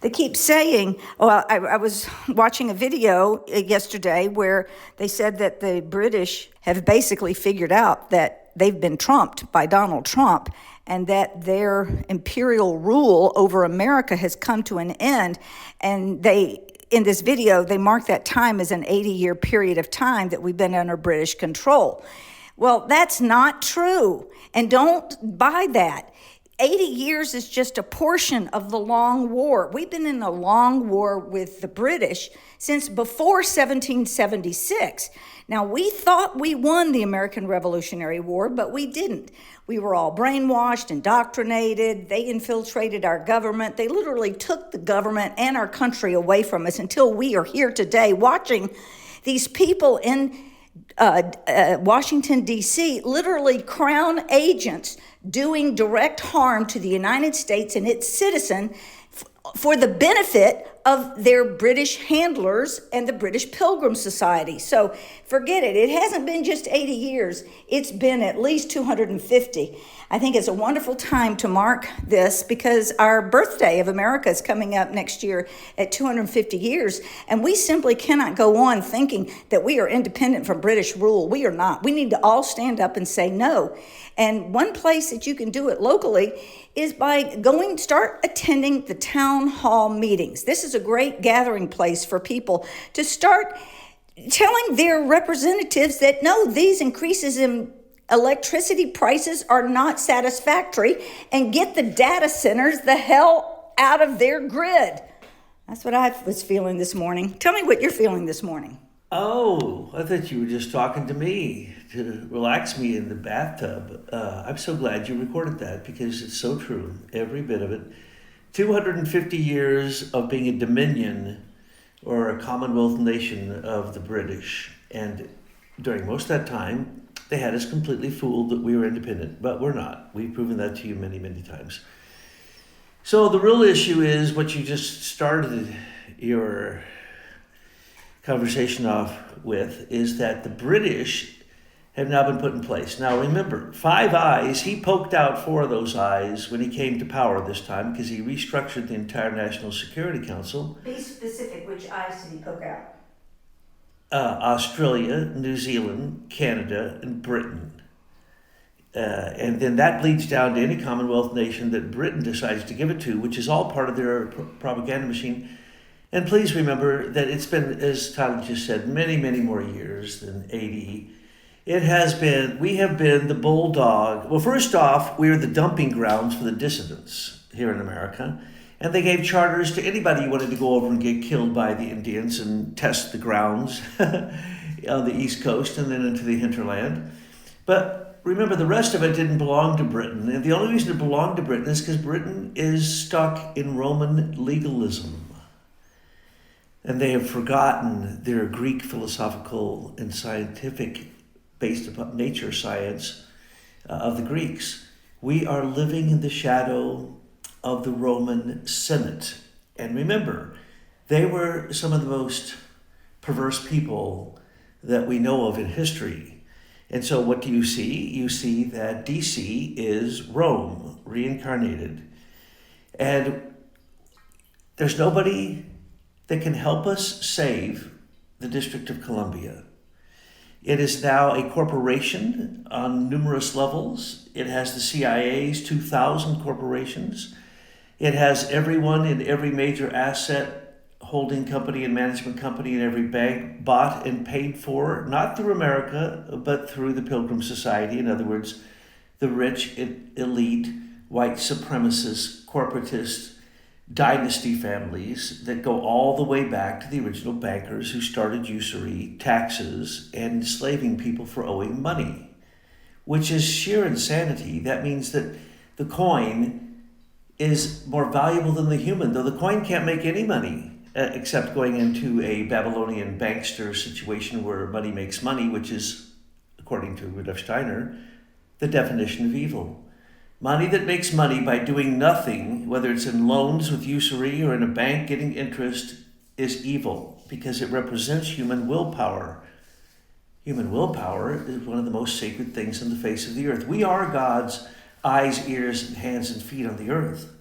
They keep saying, well, I was watching a video yesterday where they said that the British have basically figured out that they've been trumped by Donald Trump and that their imperial rule over America has come to an end. And in this video, they mark that time as an 80-year period of time that we've been under British control. Well, that's not true. And don't buy that. 80 years is just a portion of the long war. We've been in a long war with the British since before 1776. Now, we thought we won the American Revolutionary War, but we didn't. We were all brainwashed, indoctrinated. They infiltrated our government. They literally took the government and our country away from us until we are here today watching these people in Washington, D.C., literally crown agents doing direct harm to the United States and its citizen for the benefit of their British handlers and the British Pilgrim Society. So forget it. It hasn't been just 80 years. It's been at least 250. I think it's a wonderful time to mark this because our birthday of America is coming up next year at 250 years. And we simply cannot go on thinking that we are independent from British rule. We are not. We need to all stand up and say no. And one place that you can do it locally is by start attending the town hall meetings. This is a great gathering place for people to start telling their representatives that no, these increases in electricity prices are not satisfactory, and get the data centers the hell out of their grid. That's what I was feeling this morning. Tell me what you're feeling this morning. Oh, I thought you were just talking to me to relax me in the bathtub. I'm so glad you recorded that because it's so true, every bit of it. 250 years of being a dominion or a Commonwealth nation of the British. And during most of that time, they had us completely fooled that we were independent, but we're not. We've proven that to you many, many times. So the real issue is what you just started your conversation off with, is that the British have now been put in place. Now remember, Five Eyes, he poked out four of those eyes when he came to power this time because he restructured the entire National Security Council. Be specific, which eyes did he poke out? Australia, New Zealand, Canada, and Britain. And then that bleeds down to any Commonwealth nation that Britain decides to give it to, which is all part of their propaganda machine. And please remember that it's been, as Tyler just said, many, many more years than 80. We have been the bulldog. Well, first off, we're the dumping grounds for the dissidents here in America. And they gave charters to anybody who wanted to go over and get killed by the Indians and test the grounds on the East Coast and then into the hinterland. But remember, the rest of it didn't belong to Britain. And the only reason it belonged to Britain is because Britain is stuck in Roman legalism. And they have forgotten their Greek philosophical and scientific, based upon nature science of the Greeks. We are living in the shadow of the Roman Senate. And remember, they were some of the most perverse people that we know of in history. And so what do you see? You see that DC is Rome, reincarnated. And there's nobody that can help us save the District of Columbia. It is now a corporation on numerous levels. It has the CIA's 2,000 corporations. It has everyone in every major asset holding company and management company in every bank bought and paid for, not through America, but through the Pilgrim Society. In other words, the rich, elite, white supremacist, corporatist, dynasty families that go all the way back to the original bankers who started usury, taxes, and enslaving people for owing money, which is sheer insanity. That means that the coin is more valuable than the human, though the coin can't make any money except going into a Babylonian bankster situation where money makes money, which is, according to Rudolf Steiner, the definition of evil. Money that makes money by doing nothing, whether it's in loans with usury or in a bank getting interest, is evil because it represents human willpower. Human willpower is one of the most sacred things on the face of the earth. We are God's eyes, ears, and hands and feet on the earth.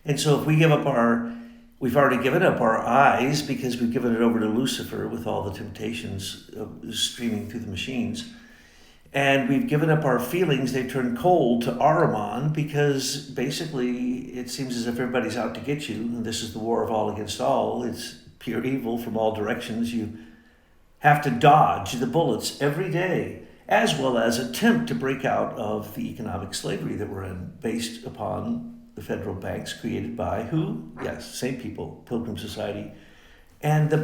And so if we give up our We've already given up our eyes because we've given it over to Lucifer with all the temptations streaming through the machines. And we've given up our feelings. They turned cold to Ahriman because basically it seems as if everybody's out to get you. And this is the war of all against all. It's pure evil from all directions. You have to dodge the bullets every day, as well as attempt to break out of the economic slavery that we're in, based upon the federal banks created by who? Yes, same people, Pilgrim Society, and the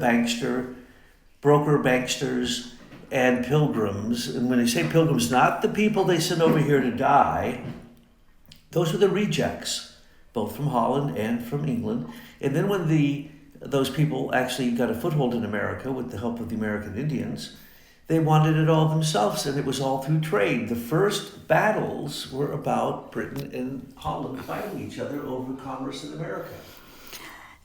broker banksters, and pilgrims. And when they say pilgrims, not the people they sent over here to die, those are the rejects, both from Holland and from England. And then when those people actually got a foothold in America with the help of the American Indians, they wanted it all themselves, and it was all through trade. The first battles were about Britain and Holland fighting each other over commerce in America.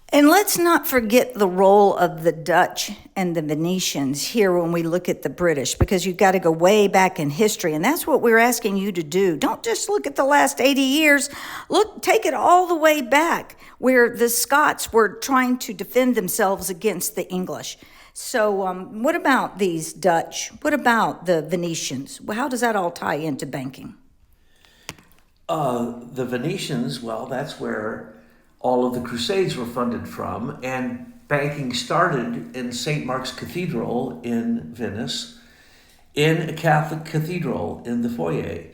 And let's not forget the role of the Dutch and the Venetians here when we look at the British, because you've got to go way back in history. And that's what we're asking you to do. Don't just look at the last 80 years. Take it all the way back where the Scots were trying to defend themselves against the English. So what about these Dutch? What about the Venetians? How does that all tie into banking? The Venetians, well, that's where all of the Crusades were funded from, and banking started in St. Mark's Cathedral in Venice, in a Catholic cathedral in the foyer.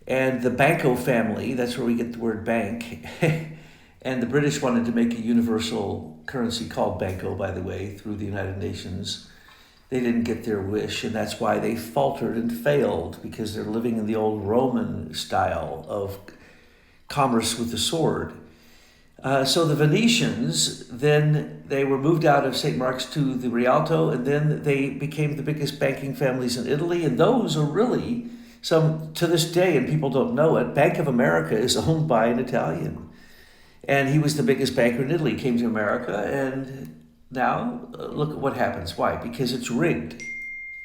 And the Banco family, that's where we get the word bank, and the British wanted to make a universal currency called Banco, by the way, through the United Nations. They didn't get their wish, and that's why they faltered and failed, because they're living in the old Roman style of commerce with the sword. So the Venetians, then they were moved out of St. Mark's to the Rialto, and then they became the biggest banking families in Italy. And those are really some, to this day, and people don't know it, Bank of America is owned by an Italian. And he was the biggest banker in Italy, came to America, and now look at what happens. Why? Because it's rigged.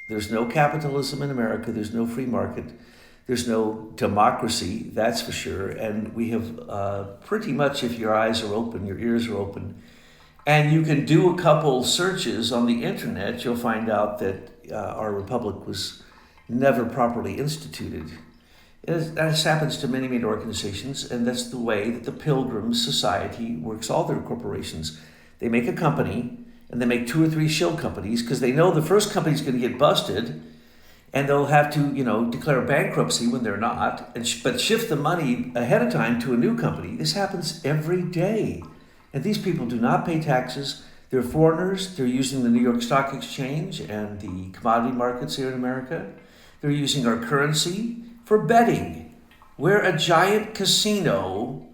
There's no capitalism in America. There's no free market. There's no democracy, that's for sure. And we have pretty much, if your eyes are open, your ears are open, and you can do a couple searches on the internet, you'll find out that our republic was never properly instituted. This happens to many, many organizations, and that's the way that the Pilgrim Society works all their corporations. They make a company, and they make 2 or 3 shill companies, because they know the first company's going to get busted, and they'll have to, declare bankruptcy when they're not, but shift the money ahead of time to a new company. This happens every day. And these people do not pay taxes. They're foreigners. They're using the New York Stock Exchange and the commodity markets here in America. They're using our currency for betting. We're a giant casino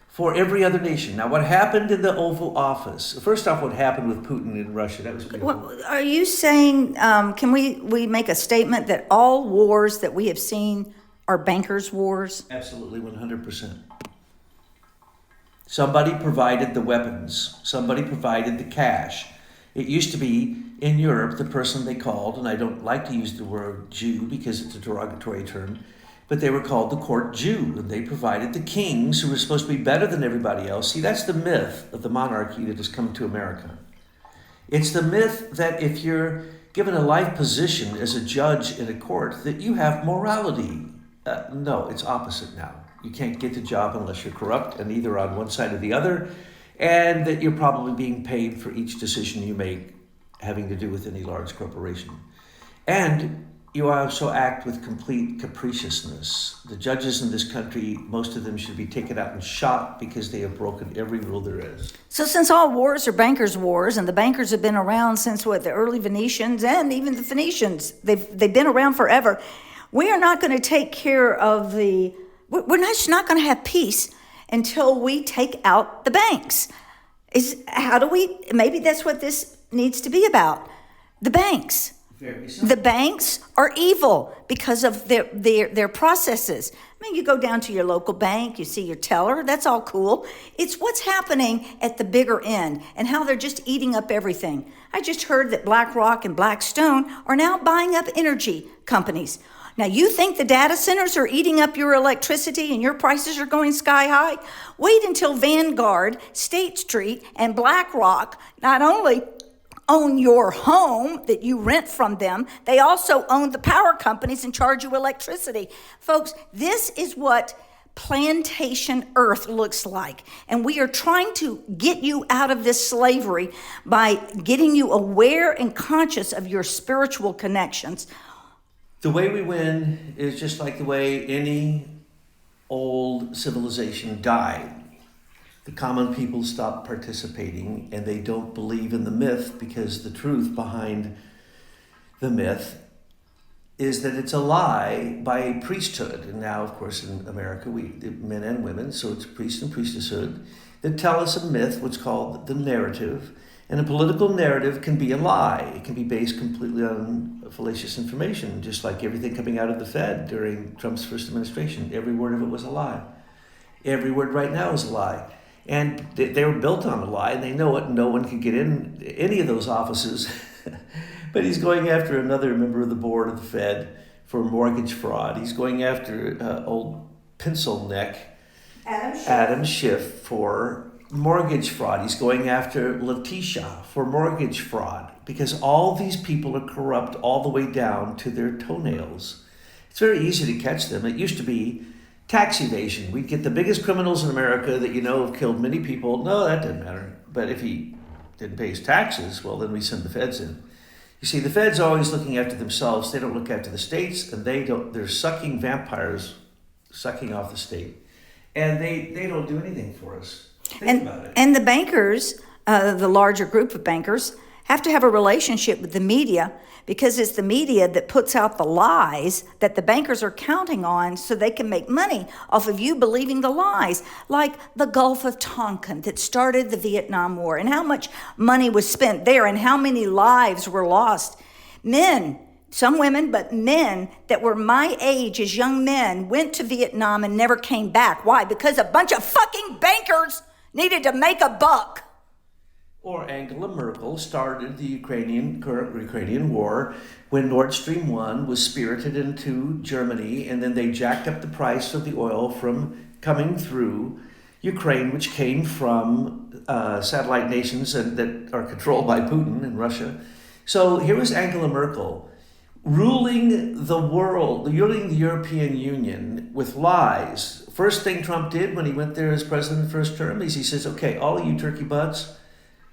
for every other nation. Now, what happened in the Oval Office? First off, what happened with Putin in Russia? That was beautiful. Well, are you saying, can we make a statement that all wars that we have seen are bankers' wars? Absolutely, 100%. Somebody provided the weapons. Somebody provided the cash. It used to be, in Europe, the person they called, and I don't like to use the word Jew because it's a derogatory term, but they were called the court Jew, and they provided the kings who were supposed to be better than everybody else. See, that's the myth of the monarchy that has come to America. It's the myth that if you're given a life position as a judge in a court, that you have morality. No, it's opposite now. You can't get the job unless you're corrupt and either on one side or the other, and that you're probably being paid for each decision you make having to do with any large corporation. And you also act with complete capriciousness. The judges in this country, most of them should be taken out and shot because they have broken every rule there is. So since all wars are bankers' wars, and the bankers have been around since the early Venetians and even the Phoenicians, they've been around forever. We are not going to take care of we're just not going to have peace until we take out the banks. Maybe that's what this needs to be about. The banks. The banks are evil because of their processes. I mean, you go down to your local bank, you see your teller, that's all cool. It's what's happening at the bigger end and how they're just eating up everything. I just heard that BlackRock and Blackstone are now buying up energy companies. Now, you think the data centers are eating up your electricity and your prices are going sky high? Wait until Vanguard, State Street, and BlackRock not only own your home that you rent from them, they also own the power companies and charge you electricity. Folks, this is what plantation earth looks like. And we are trying to get you out of this slavery by getting you aware and conscious of your spiritual connections. The way we win is just like the way any old civilization died. The common people stop participating and they don't believe in the myth, because the truth behind the myth is that it's a lie by a priesthood. And now, of course, in America, men and women, so it's priest and priestesshood, that tell us a myth, what's called the narrative. And a political narrative can be a lie. It can be based completely on fallacious information, just like everything coming out of the Fed during Trump's first administration. Every word of it was a lie. Every word right now is a lie. And they were built on a lie, and they know it, and no one can get in any of those offices. But he's going after another member of the board of the Fed for mortgage fraud. He's going after old pencil neck Adam Schiff for mortgage fraud. He's going after Letitia for mortgage fraud, because all these people are corrupt all the way down to their toenails. It's very easy to catch them. It used to be tax evasion. We'd get the biggest criminals in America that have killed many people. No, that didn't matter. But if he didn't pay his taxes, well, then we send the feds in. You see, the feds are always looking after themselves. They don't look after the states, and they're sucking vampires, sucking off the state. And they don't do anything for us. Think about it. And the bankers, the larger group of bankers, have to have a relationship with the media, because it's the media that puts out the lies that the bankers are counting on so they can make money off of you believing the lies, like the Gulf of Tonkin that started the Vietnam War, and how much money was spent there and how many lives were lost. Men, some women, but men that were my age as young men went to Vietnam and never came back. Why? Because a bunch of fucking bankers needed to make a buck. Or Angela Merkel started the current Ukrainian war when Nord Stream 1 was spirited into Germany, and then they jacked up the price of the oil from coming through Ukraine, which came from satellite nations that are controlled by Putin and Russia. So here was Angela Merkel ruling the world, ruling the European Union with lies. First thing Trump did when he went there as president first term is he says, okay, all of you turkey butts,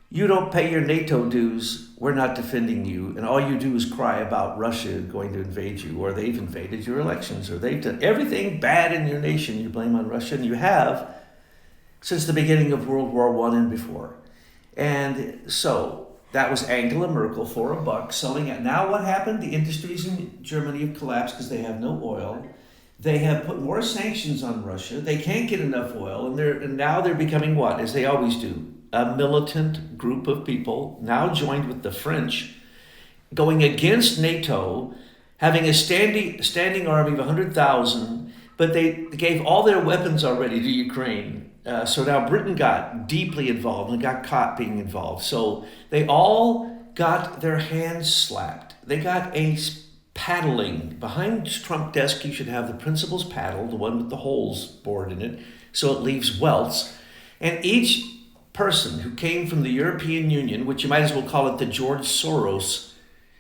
you don't pay your NATO dues, we're not defending you, and all you do is cry about Russia going to invade you, or they've invaded your elections, or they've done everything bad in your nation, you blame on Russia, and you have since the beginning of World War I and before. And so that was Angela Merkel for $1 selling it. Now what happened? The industries in Germany have collapsed because they have no oil. They have put more sanctions on Russia. They can't get enough oil, and now they're becoming what? As they always do, a militant group of people, now joined with the French, going against NATO, having a standing army of 100,000, but they gave all their weapons already to Ukraine. So now Britain got deeply involved and got caught being involved. So they all got their hands slapped. They got a paddling. Behind Trump desk, you should have the principal's paddle, the one with the holes bored in it, so it leaves welts. And each person who came from the European Union, which you might as well call it the George Soros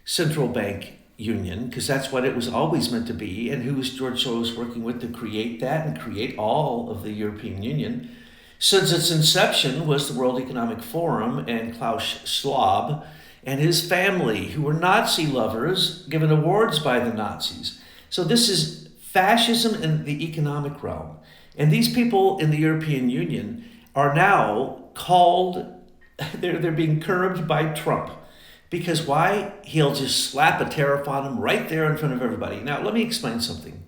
Central Bank Union, because that's what it was always meant to be, and who was George Soros working with to create that and create all of the European Union. Since its inception was the World Economic Forum and Klaus Schwab and his family, who were Nazi lovers, given awards by the Nazis. So this is fascism in the economic realm. And these people in the European Union are now called, they're being curbed by Trump. Because why? He'll just slap a tariff on them right there in front of everybody. Now, let me explain something.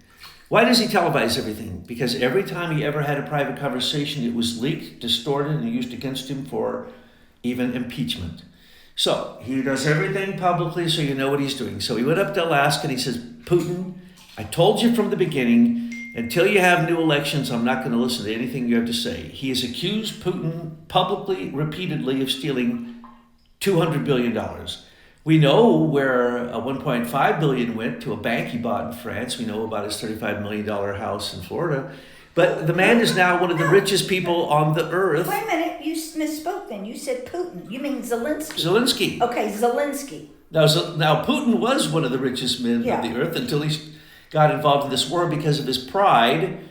Why does he televise everything? Because every time he ever had a private conversation, it was leaked, distorted, and used against him for even impeachment. So he does everything publicly so you know what he's doing. So he went up to Alaska and he says, Putin, I told you from the beginning, until you have new elections, I'm not going to listen to anything you have to say. He has accused Putin publicly, repeatedly, of stealing $200 billion, We know where a 1.5 billion went to a bank he bought in France. We know about his $35 million house in Florida. But the man is now one of the richest people on the earth. Wait a minute, you misspoke then. You said Putin. You mean Zelensky. Zelensky. Okay, Zelensky. Now Putin was one of the richest men of the earth until he got involved in this war because of his pride.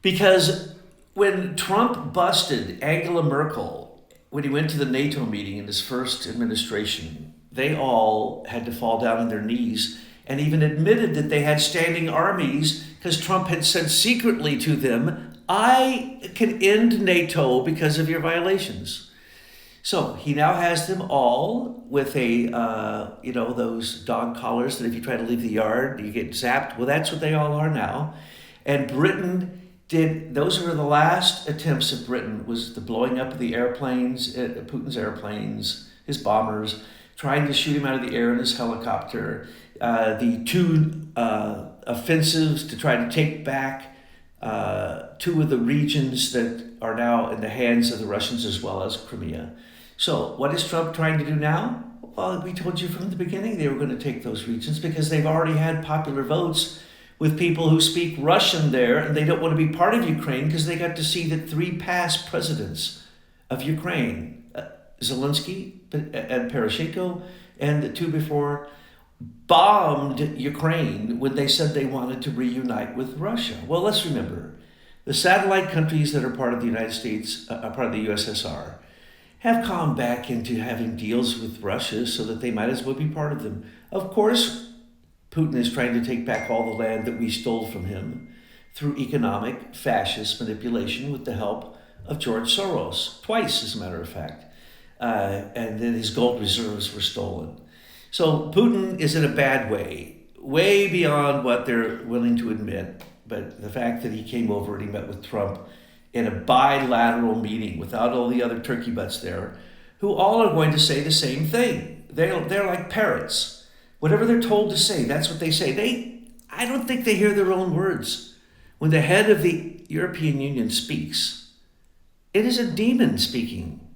Because when Trump busted Angela Merkel, when he went to the NATO meeting in his first administration, they all had to fall down on their knees and even admitted that they had standing armies because Trump had said secretly to them, I can end NATO because of your violations. So he now has them all with those dog collars that if you try to leave the yard, you get zapped. Well, that's what they all are now. And Britain those were the last attempts of Britain, was the blowing up of the airplanes, Putin's airplanes, his bombers, trying to shoot him out of the air in his helicopter, the two offensives to try to take back two of the regions that are now in the hands of the Russians as well as Crimea. So what is Trump trying to do now? Well, we told you from the beginning they were going to take those regions because they've already had popular votes with people who speak Russian there, and they don't want to be part of Ukraine because they got to see that 3 past presidents of Ukraine, Zelensky and Poroshenko, and the 2 before, bombed Ukraine when they said they wanted to reunite with Russia. Well, let's remember, the satellite countries that are part of the United States, part of the USSR, have come back into having deals with Russia so that they might as well be part of them. Of course, Putin is trying to take back all the land that we stole from him through economic fascist manipulation with the help of George Soros, twice as a matter of fact. And then his gold reserves were stolen. So Putin is in a bad way beyond what they're willing to admit. But the fact that he came over and he met with Trump in a bilateral meeting without all the other turkey butts there, who all are going to say the same thing. They're like parrots. Whatever they're told to say, that's what they say. I don't think they hear their own words. When the head of the European Union speaks, it is a demon speaking.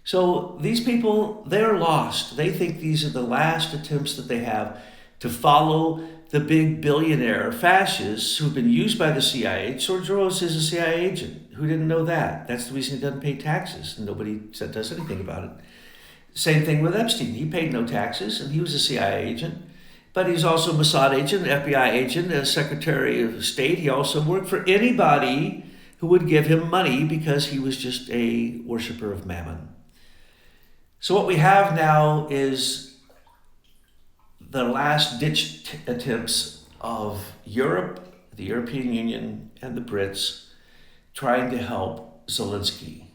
So these people, they're lost. They think these are the last attempts that they have to follow the big billionaire fascists who've been used by the CIA. George Soros is a CIA agent. Who didn't know that? That's the reason he doesn't pay taxes. And nobody does anything about it. Same thing with Epstein. He paid no taxes, and he was a CIA agent. But he's also a Mossad agent, an FBI agent, a Secretary of State. He also worked for anybody who would give him money because he was just a worshiper of Mammon. So what we have now is the last-ditch attempts of Europe, the European Union, and the Brits trying to help Zelensky.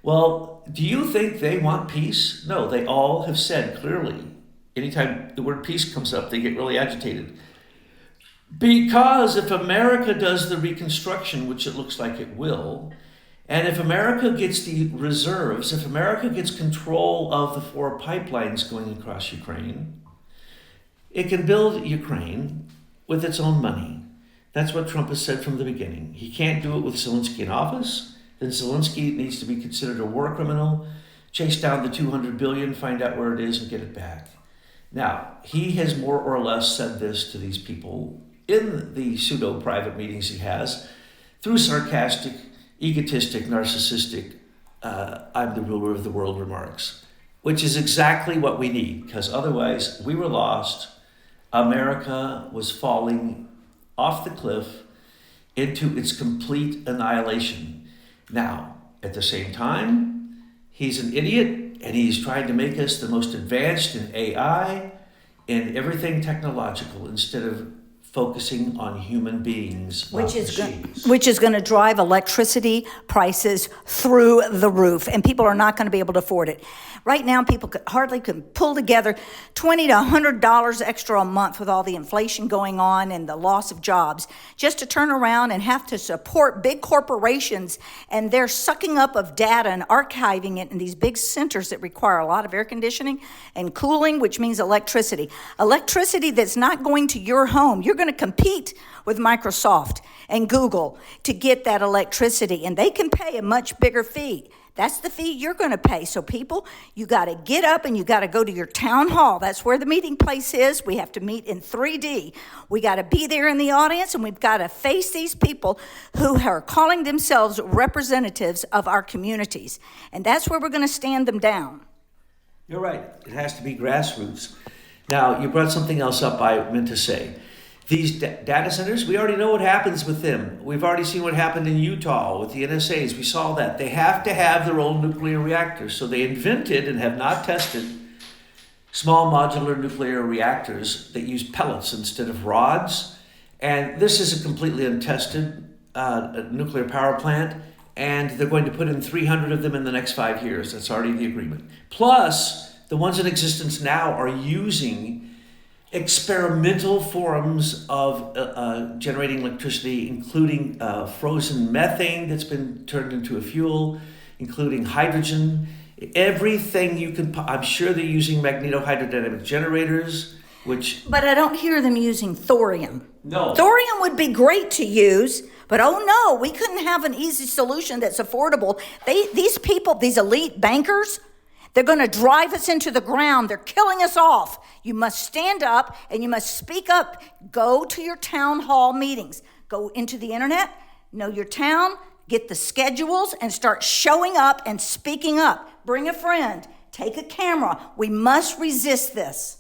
Well, do you think they want peace? No, they all have said clearly. Anytime the word peace comes up, they get really agitated. Because if America does the reconstruction, which it looks like it will, and if America gets the reserves, if America gets control of the 4 pipelines going across Ukraine, it can build Ukraine with its own money. That's what Trump has said from the beginning. He can't do it with Zelensky in office. Then Zelensky needs to be considered a war criminal, chase down the $200 billion, find out where it is, and get it back. Now, he has more or less said this to these people in the pseudo-private meetings he has through sarcastic, egotistic, narcissistic, I'm the ruler of the world remarks, which is exactly what we need, because otherwise we were lost. America was falling off the cliff into its complete annihilation. Now, at the same time, he's an idiot, and he's trying to make us the most advanced in AI, in everything technological, instead of focusing on human beings, which is going to drive electricity prices through the roof, and people are not going to be able to afford it. Right now, people hardly can pull together $20 to $100 extra a month with all the inflation going on and the loss of jobs, just to turn around and have to support big corporations and their sucking up of data and archiving it in these big centers that require a lot of air conditioning and cooling, which means electricity. Electricity that's not going to your home. You're going to compete with Microsoft and Google to get that electricity, and they can pay a much bigger fee. That's the fee you're going to pay. So people, you got to get up and you got to go to your town hall. That's where the meeting place is. We have to meet in 3D. We got to be there in the audience, and we've got to face these people who are calling themselves representatives of our communities. And that's where we're going to stand them down. You're right. It has to be grassroots. Now, you brought something else up I meant to say. These data centers, we already know what happens with them. We've already seen what happened in Utah with the NSAs. We saw that. They have to have their own nuclear reactors. So they invented and have not tested small modular nuclear reactors that use pellets instead of rods. And this is a completely untested nuclear power plant. And they're going to put in 300 of them in the next 5 years. That's already the agreement. Plus, the ones in existence now are using experimental forms of generating electricity, including frozen methane that's been turned into a fuel, including hydrogen, everything you can. I'm sure they're using magnetohydrodynamic generators, which. But I don't hear them using thorium. No. Thorium would be great to use, but oh no, we couldn't have an easy solution that's affordable. These people, these elite bankers, they're going to drive us into the ground. They're killing us off. You must stand up and you must speak up. Go to your town hall meetings. Go into the internet, know your town, get the schedules, and start showing up and speaking up. Bring a friend. Take a camera. We must resist this.